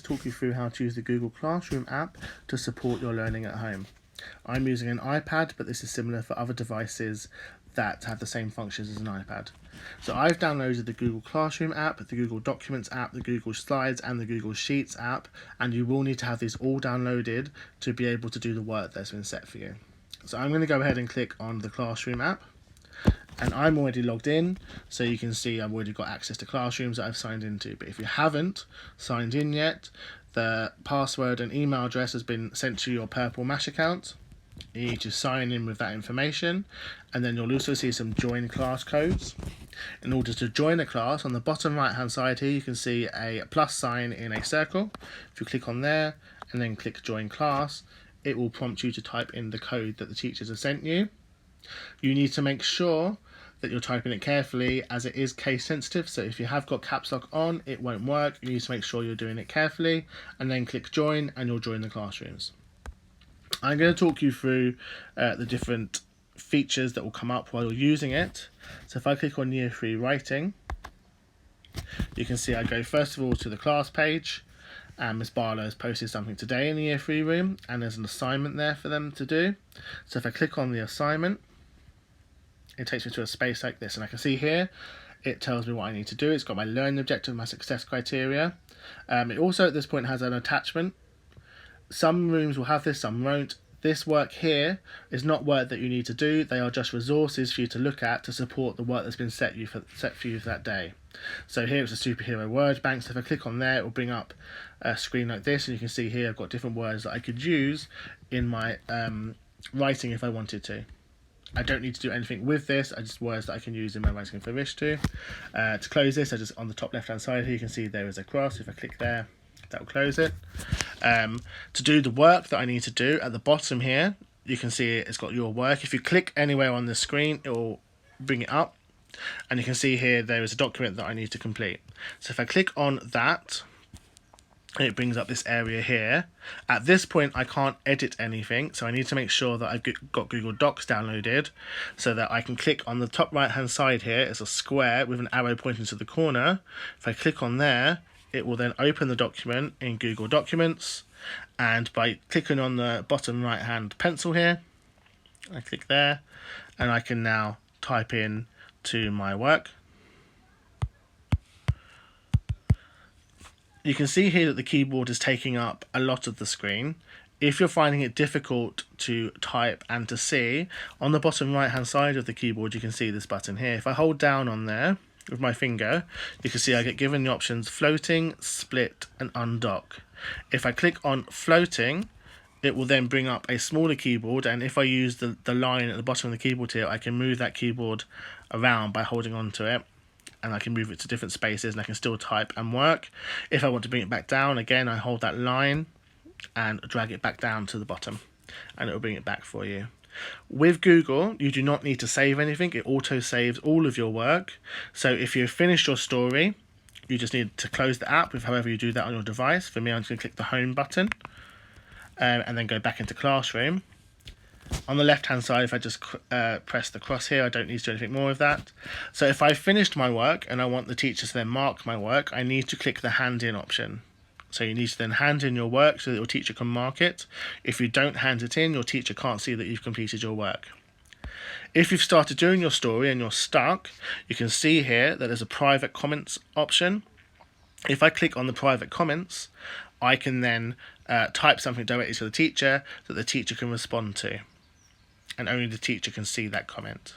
Talk you through how to use the Google Classroom app to support your learning at home. I'm using an iPad, but this is similar for other devices that have the same functions as an iPad. So I've downloaded the Google Classroom app, the Google Documents app, the Google Slides and the Google Sheets app, and you will need to have these all downloaded to be able to do the work that's been set for you. So I'm going to go ahead and click on the Classroom app. And I'm already logged in, so you can see I've already got access to classrooms that I've signed into. But if you haven't signed in yet, the password and email address has been sent to your Purple Mash account. You need to sign in with that information, and then you'll also see some join class codes. In order to join a class, on the bottom right hand side here you can see a plus sign in a circle. If you click on there and then click join class, it will prompt you to type in the code that the teachers have sent you. You need to make sure that you're typing it carefully, as it is case sensitive, so if you have got caps lock on it won't work. You need to make sure you're doing it carefully, and then click join and you'll join the classrooms. I'm going to talk you through the different features that will come up while you're using it. So if I click on Year 3 Writing, you can see I go first of all to the class page, and Miss Barlow has posted something today in the Year 3 room, and there's an assignment there for them to do. So if I click on the assignment, it takes me to a space like this, and I can see here it tells me what I need to do. It's got my learning objective, my success criteria. It also at this point has an attachment. Some rooms will have this, some won't. This work here is not work that you need to do. They are just resources for you to look at to support the work that's been set for you for that day. So here it's a superhero word bank. So if I click on there, it will bring up a screen like this, and you can see here I've got different words that I could use in my writing if I wanted to. I don't need to do anything with this, I just words that I can use in my writing if I wish to. To close this, I just on the top left hand side here you can see there is a cross. If I click there, that will close it. To do the work that I need to do, at the bottom here you can see it's got your work. If you click anywhere on the screen, it will bring it up, and you can see here there is a document that I need to complete. So if I click on that, it brings up this area here. At this point I can't edit anything, so I need to make sure that I've got Google Docs downloaded, so that I can click on the top right hand side here. It's a square with an arrow pointing to the corner. If I click on there, it will then open the document in Google Documents, and by clicking on the bottom right hand pencil here, I click there, and I can now type in to my work. You can see here that the keyboard is taking up a lot of the screen. If you're finding it difficult to type and to see, on the bottom right hand side of the keyboard you can see this button here. If I hold down on there with my finger, you can see I get given the options floating, split and undock. If I click on floating, it will then bring up a smaller keyboard, and if I use the line at the bottom of the keyboard here, I can move that keyboard around by holding on to it, and I can move it to different spaces, and I can still type and work. If I want to bring it back down, again I hold that line and drag it back down to the bottom, and it will bring it back for you. With Google, you do not need to save anything. It auto saves all of your work. So if you've finished your story, you just need to close the app with however you do that on your device. For me, I'm just going to click the home button and then go back into Classroom. On the left hand side, if I just press the cross here, I don't need to do anything more with that. So if I've finished my work and I want the teacher to then mark my work, I need to click the hand in option. So you need to then hand in your work so that your teacher can mark it. If you don't hand it in, your teacher can't see that you've completed your work. If you've started doing your story and you're stuck, you can see here that there's a private comments option. If I click on the private comments, I can then type something directly to the teacher that the teacher can respond to, and only the teacher can see that comment.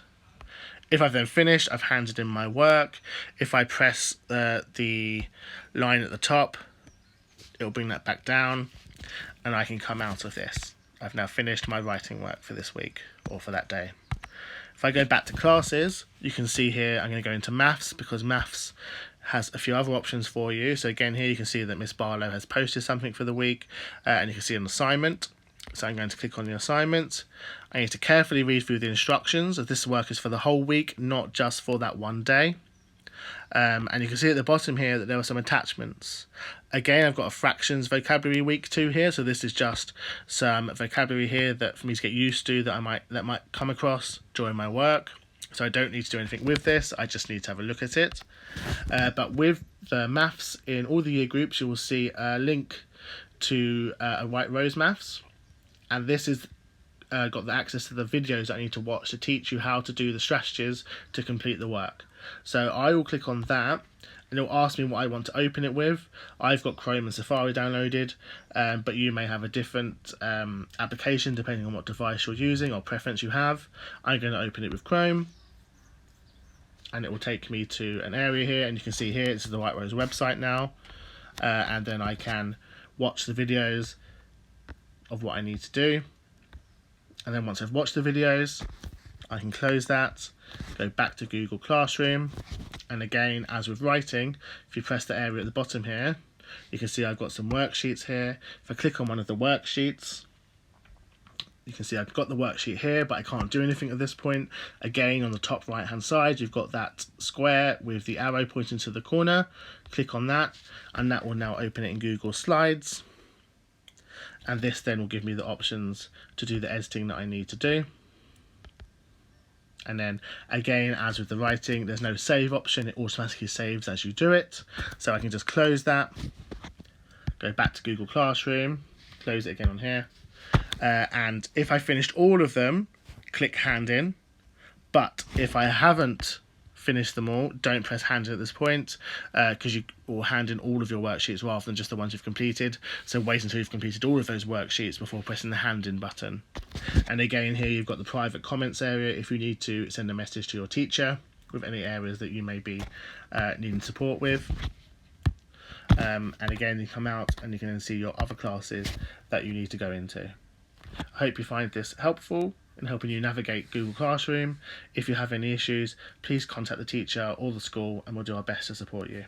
If I've then finished, I've handed in my work. If I press the line at the top, it'll bring that back down, and I can come out of this. I've now finished my writing work for this week, or for that day. If I go back to classes, you can see here I'm going to go into maths, because maths has a few other options for you. So again, here you can see that Miss Barlow has posted something for the week, and you can see an assignment. So I'm going to click on the assignment. I need to carefully read through the instructions, as this work is for the whole week, not just for that one day. And you can see at the bottom here that there are some attachments. Again, I've got a fractions vocabulary week 2 here, so this is just some vocabulary here that for me to get used to, that might come across during my work. So I don't need to do anything with this, I just need to have a look at it. But with the maths, in all the year groups, you will see a link to a White Rose Maths. And this is got the access to the videos that I need to watch to teach you how to do the strategies to complete the work. So I will click on that, and it'll ask me what I want to open it with. I've got Chrome and Safari downloaded, but you may have a different application depending on what device you're using or preference you have. I'm going to open it with Chrome, and it will take me to an area here, and you can see here this is the White Rose website now, and then I can watch the videos of what I need to do. And then once I've watched the videos, I can close that, go back to Google Classroom, and again, as with writing, if you press the area at the bottom here, you can see I've got some worksheets here. If I click on one of the worksheets, you can see I've got the worksheet here, but I can't do anything at this point. Again, on the top right hand side, you've got that square with the arrow pointing to the corner. Click on that, and that will now open it in Google Slides. And this then will give me the options to do the editing that I need to do. And then again, as with the writing, there's no save option, it automatically saves as you do it. So I can just close that, go back to Google Classroom, close it again on here. And if I finished all of them, click hand in. But if I haven't finished them all, don't press hand in at this point, because you will hand in all of your worksheets rather than just the ones you've completed. So wait until you've completed all of those worksheets before pressing the hand in button. And again, here you've got the private comments area if you need to send a message to your teacher with any areas that you may be needing support with. And again, you come out and you can then see your other classes that you need to go into. I hope you find this helpful in helping you navigate Google Classroom. If you have any issues, please contact the teacher or the school, and we'll do our best to support you.